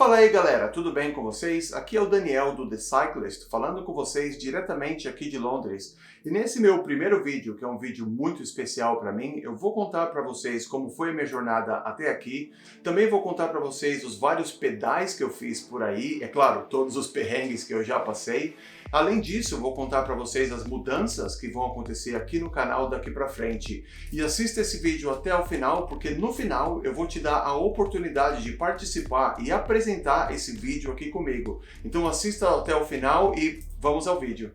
Fala aí galera, tudo bem com vocês? Aqui é o Daniel do The Cyclist, falando com vocês diretamente aqui de Londres. E nesse meu primeiro vídeo, que é um vídeo muito especial para mim, eu vou contar para vocês como foi a minha jornada até aqui. Também vou contar para vocês os vários pedais que eu fiz por aí, é claro, todos os perrengues que eu já passei. Além disso, eu vou contar para vocês as mudanças que vão acontecer aqui no canal daqui para frente. E assista esse vídeo até o final, porque no final eu vou te dar a oportunidade de participar e apresentar esse vídeo aqui comigo. Então assista até o final e vamos ao vídeo.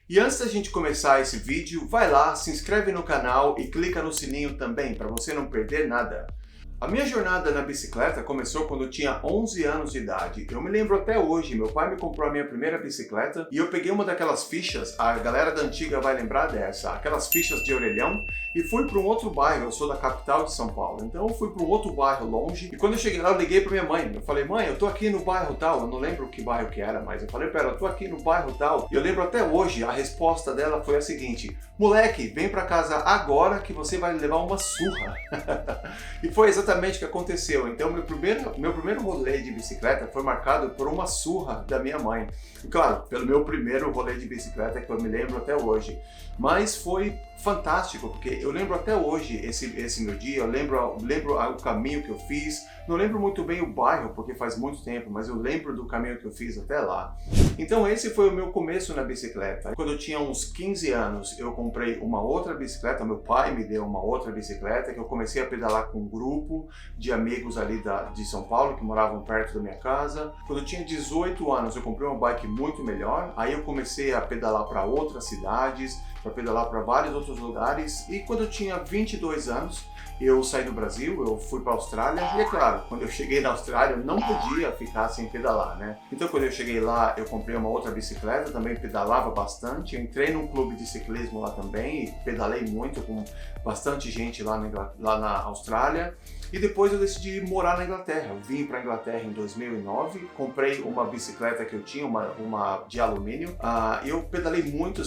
E antes da gente começar esse vídeo, vai lá, se inscreve no canal e clica no sininho também, para você não perder nada. A minha jornada na bicicleta começou quando eu tinha 11 anos de idade. Eu me lembro até hoje, meu pai me comprou a minha primeira bicicleta e eu peguei uma daquelas fichas, a galera da antiga vai lembrar dessa, aquelas fichas de orelhão, e fui para um outro bairro. Eu sou da capital de São Paulo, então eu fui para um outro bairro longe, e quando eu cheguei lá eu liguei para minha mãe. Eu falei: mãe, eu tô aqui no bairro tal, eu não lembro que bairro que era, mas eu falei para ela: eu tô aqui no bairro tal. E eu lembro até hoje, a resposta dela foi a seguinte: moleque, vem para casa agora que você vai levar uma surra. E foi exatamente o que aconteceu. Então meu primeiro rolê de bicicleta foi marcado por uma surra da minha mãe. E claro, pelo meu primeiro rolê de bicicleta que eu me lembro até hoje. Mas foi fantástico, porque eu lembro até hoje esse meu dia, eu lembro o caminho que eu fiz. Não lembro muito bem o bairro, porque faz muito tempo, mas eu lembro do caminho que eu fiz até lá. Então esse foi o meu começo na bicicleta. Quando eu tinha uns 15 anos, eu comprei uma outra bicicleta, meu pai me deu uma outra bicicleta, que eu comecei a pedalar com um grupo de amigos ali de São Paulo, que moravam perto da minha casa. Quando eu tinha 18 anos, eu comprei uma bike muito melhor, aí eu comecei a pedalar para outras cidades, para pedalar para vários outros lugares, e quando eu tinha 22 anos, eu saí do Brasil, eu fui para a Austrália, e é claro, quando eu cheguei na Austrália eu não podia ficar sem pedalar, né? Então quando eu cheguei lá, eu comprei uma outra bicicleta, também pedalava bastante, eu entrei num clube de ciclismo lá também, e pedalei muito com bastante gente lá na Austrália. E depois eu decidi morar na Inglaterra. Eu vim para a Inglaterra em 2009, comprei uma bicicleta que eu tinha, uma de alumínio. Eu pedalei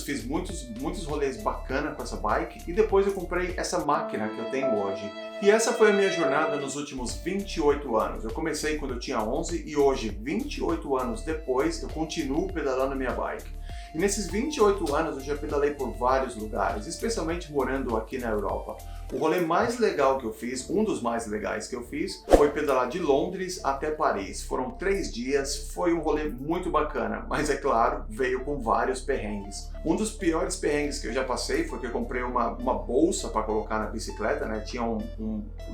fiz muitos rolês bacanas com essa bike, e depois eu comprei essa máquina que eu tenho hoje. E essa foi a minha jornada nos últimos 28 anos. Eu comecei quando eu tinha 11 e hoje, 28 anos depois, eu continuo pedalando a minha bike. E nesses 28 anos eu já pedalei por vários lugares, especialmente morando aqui na Europa. O rolê mais legal que eu fiz, um dos mais legais que eu fiz, foi pedalar de Londres até Paris. Foram 3 dias, foi um rolê muito bacana, mas é claro, veio com vários perrengues. Um dos piores perrengues que eu já passei foi que eu comprei uma bolsa para colocar na bicicleta, né? Tinha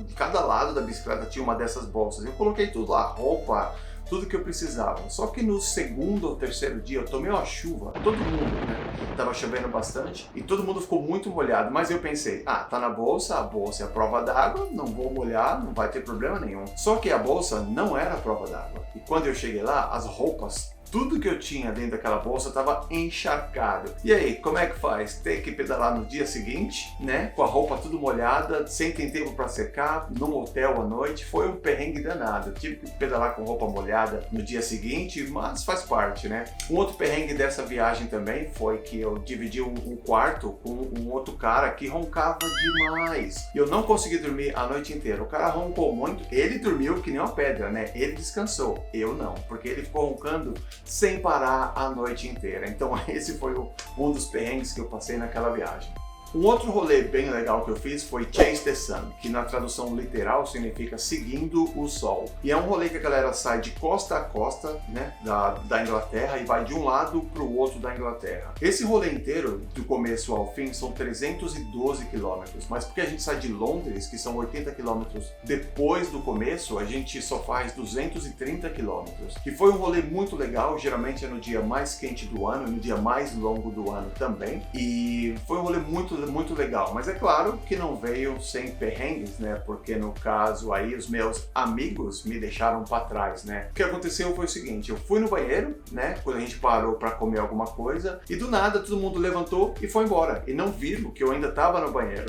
de cada lado da bicicleta tinha uma dessas bolsas. Eu coloquei tudo lá, roupa, tudo que eu precisava. Só que no segundo ou terceiro dia eu tomei uma chuva, todo mundo, né? Tava chovendo bastante e todo mundo ficou muito molhado, mas eu pensei: tá na bolsa, a bolsa é a prova d'água, não vou molhar, não vai ter problema nenhum. Só que a bolsa não era a prova d'água. E quando eu cheguei lá, as roupas, tudo que eu tinha dentro daquela bolsa estava encharcado. E aí, como é que faz? Ter que pedalar no dia seguinte, né? Com a roupa tudo molhada, sem ter tempo para secar, num hotel à noite. Foi um perrengue danado. Eu tive que pedalar com roupa molhada no dia seguinte, mas faz parte, né? Um outro perrengue dessa viagem também foi que eu dividi um quarto com um outro cara que roncava demais. E eu não consegui dormir a noite inteira. O cara roncou muito, ele dormiu que nem uma pedra, né? Ele descansou, eu não, porque ele ficou roncando sem parar a noite inteira. Então esse foi um dos perrengues que eu passei naquela viagem. Um outro rolê bem legal que eu fiz foi Chase the Sun, que na tradução literal significa seguindo o sol. E é um rolê que a galera sai de costa a costa, né, da Inglaterra, e vai de um lado para o outro da Inglaterra. Esse rolê inteiro, do começo ao fim, são 312 quilômetros, mas porque a gente sai de Londres, que são 80 quilômetros depois do começo, a gente só faz 230 quilômetros. E foi um rolê muito legal, geralmente é no dia mais quente do ano, no dia mais longo do ano também. E foi um rolê muito legal, mas é claro que não veio sem perrengues, né? Porque no caso aí os meus amigos me deixaram para trás, né? O que aconteceu foi o seguinte: eu fui no banheiro, né? Quando a gente parou para comer alguma coisa, e do nada todo mundo levantou e foi embora, e não viram que eu ainda estava no banheiro.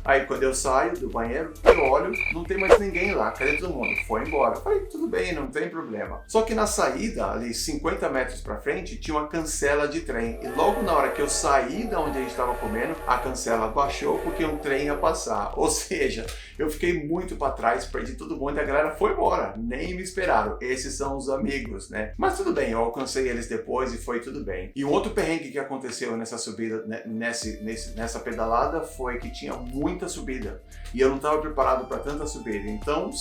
Aí quando eu saio do banheiro, eu olho, não tem mais ninguém lá, cadê todo mundo? Foi embora. Eu falei: tudo bem, não tem problema. Só que na saída, ali 50 metros para frente, tinha uma cancela de trem, e logo na hora que eu saí da onde a gente estava comendo, a cancela baixou porque um trem ia passar. Ou seja, eu fiquei muito para trás, perdi todo mundo e a galera foi embora, nem me esperaram. Esses são os amigos, né? Mas tudo bem, eu alcancei eles depois e foi tudo bem. E um outro perrengue que aconteceu nessa subida, nessa pedalada, foi que tinha muita subida e eu não estava preparado para tanta subida. Então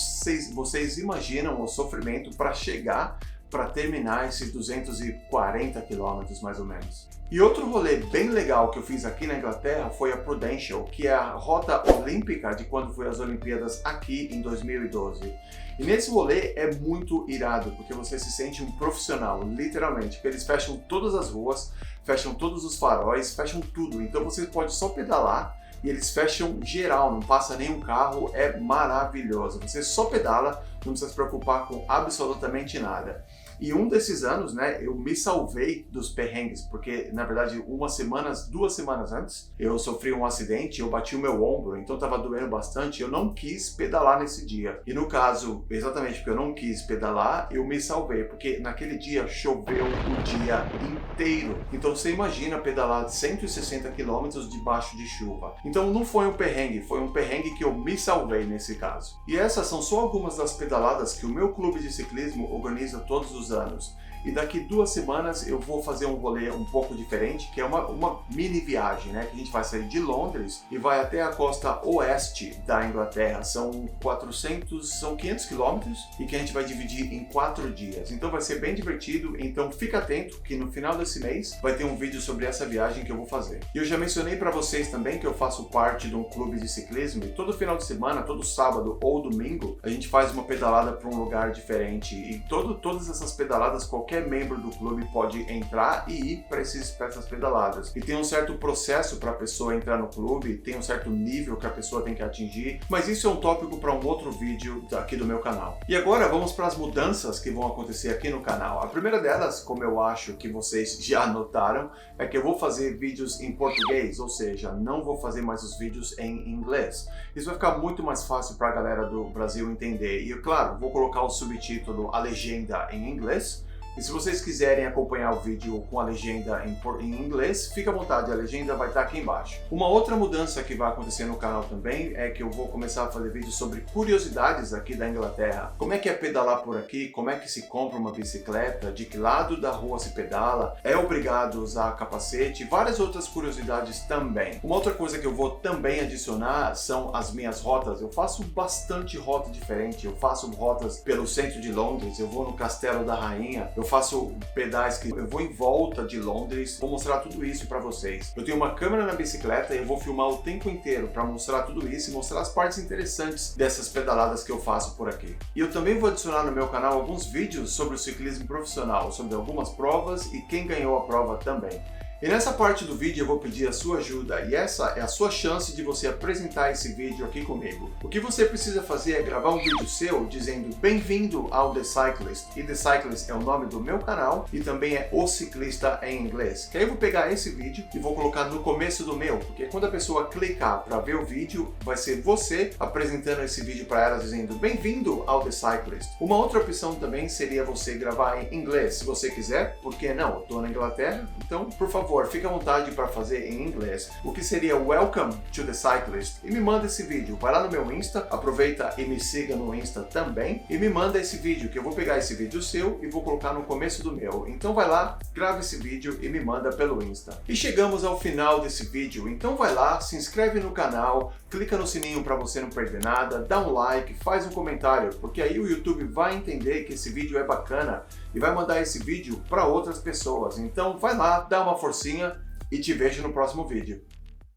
vocês imaginam o sofrimento para chegar, para terminar esses 240 quilômetros mais ou menos. E outro rolê bem legal que eu fiz aqui na Inglaterra foi a Prudential, que é a rota olímpica de quando foi as Olimpíadas aqui em 2012. E nesse rolê é muito irado, porque você se sente um profissional, literalmente, porque eles fecham todas as ruas, fecham todos os faróis, fecham tudo. Então você pode só pedalar e eles fecham geral, não passa nenhum carro, é maravilhoso. Você só pedala, não precisa se preocupar com absolutamente nada. E um desses anos, né, eu me salvei dos perrengues, porque na verdade 2 semanas antes, eu sofri um acidente, eu bati o meu ombro, então estava doendo bastante, eu não quis pedalar nesse dia. E no caso, exatamente porque eu não quis pedalar, eu me salvei, porque naquele dia choveu o dia inteiro. Então você imagina pedalar 160 quilômetros debaixo de chuva. Então não foi um perrengue, foi um perrengue que eu me salvei nesse caso. E essas são só algumas das pedaladas que o meu clube de ciclismo organiza todos os anos. E daqui 2 semanas eu vou fazer um rolê um pouco diferente, que é uma mini viagem, né? Que a gente vai sair de Londres e vai até a costa oeste da Inglaterra. São 500 quilômetros e que a gente vai dividir em 4 dias. Então vai ser bem divertido, então fica atento que no final desse mês vai ter um vídeo sobre essa viagem que eu vou fazer. E eu já mencionei para vocês também que eu faço parte de um clube de ciclismo e todo final de semana, todo sábado ou domingo, a gente faz uma pedalada para um lugar diferente. E todas essas pedaladas, qualquer membro do clube pode entrar e ir para essas pedaladas. E tem um certo processo para a pessoa entrar no clube, tem um certo nível que a pessoa tem que atingir, mas isso é um tópico para um outro vídeo aqui do meu canal. E agora vamos para as mudanças que vão acontecer aqui no canal. A primeira delas, como eu acho que vocês já notaram, é que eu vou fazer vídeos em português, ou seja, não vou fazer mais os vídeos em inglês. Isso vai ficar muito mais fácil para a galera do Brasil entender. E claro, vou colocar o subtítulo, a legenda em inglês. E se vocês quiserem acompanhar o vídeo com a legenda em inglês, fica à vontade, a legenda vai estar aqui embaixo. Uma outra mudança que vai acontecer no canal também é que eu vou começar a fazer vídeos sobre curiosidades aqui da Inglaterra. Como é que é pedalar por aqui, como é que se compra uma bicicleta, de que lado da rua se pedala, é obrigado a usar capacete, e várias outras curiosidades também. Uma outra coisa que eu vou também adicionar são as minhas rotas. Eu faço bastante rota diferente, eu faço rotas pelo centro de Londres, eu vou no Castelo da Rainha, eu faço pedais que eu vou em volta de Londres, vou mostrar tudo isso para vocês. Eu tenho uma câmera na bicicleta e eu vou filmar o tempo inteiro para mostrar tudo isso e mostrar as partes interessantes dessas pedaladas que eu faço por aqui. E eu também vou adicionar no meu canal alguns vídeos sobre o ciclismo profissional, sobre algumas provas e quem ganhou a prova também. E nessa parte do vídeo eu vou pedir a sua ajuda e essa é a sua chance de você apresentar esse vídeo aqui comigo. O que você precisa fazer é gravar um vídeo seu dizendo bem-vindo ao The Cyclist. E The Cyclist é o nome do meu canal e também é O Ciclista em inglês. Que aí eu vou pegar esse vídeo e vou colocar no começo do meu, porque quando a pessoa clicar para ver o vídeo, vai ser você apresentando esse vídeo para ela dizendo bem-vindo ao The Cyclist. Uma outra opção também seria você gravar em inglês, se você quiser, porque não, eu estou na Inglaterra, então por favor, fique à vontade para fazer em inglês, o que seria Welcome to the Cyclist, e me manda esse vídeo. Vai lá no meu Insta, aproveita e me siga no Insta também, e me manda esse vídeo, que eu vou pegar esse vídeo seu e vou colocar no começo do meu. Então vai lá, grava esse vídeo e me manda pelo Insta. E chegamos ao final desse vídeo, então vai lá, se inscreve no canal, clica no sininho para você não perder nada, dá um like, faz um comentário, porque aí o YouTube vai entender que esse vídeo é bacana e vai mandar esse vídeo para outras pessoas. Então vai lá, dá uma forcinha e te vejo no próximo vídeo.